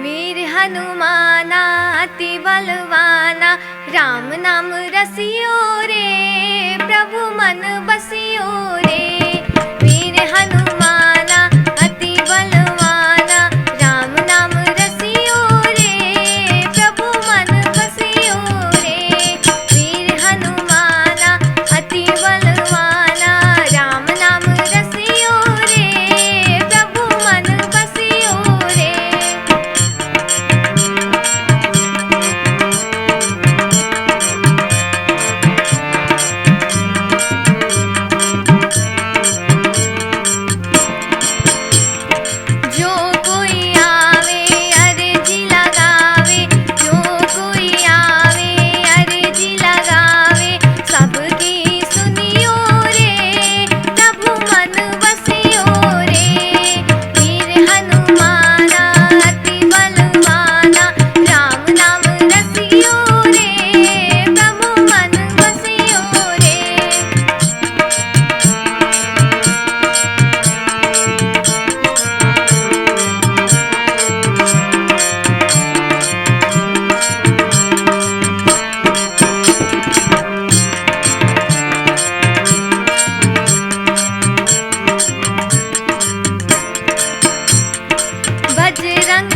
वीर हनुमाना अति बलवाना, राम नाम रसियो रे, प्रभु मन बसियो रे। वीर हनुमाना अति बलवाना, राम नाम रसियो रे, प्रभु मन बसियो रे। वीर हनुमाना अति बलवाना, राम नाम रसियो रे, प्रभु मन बसियो रे। जो कोई आवे अर्जी लगावे, जो कोई आवे अर्जी लगावे, सबकी सुनियो रे, प्रभु मन बसियो रे। वीर हनुमाना अति बलवाना, राम नाम रसियो रे, प्रभु मन बसियो रे। बजरंग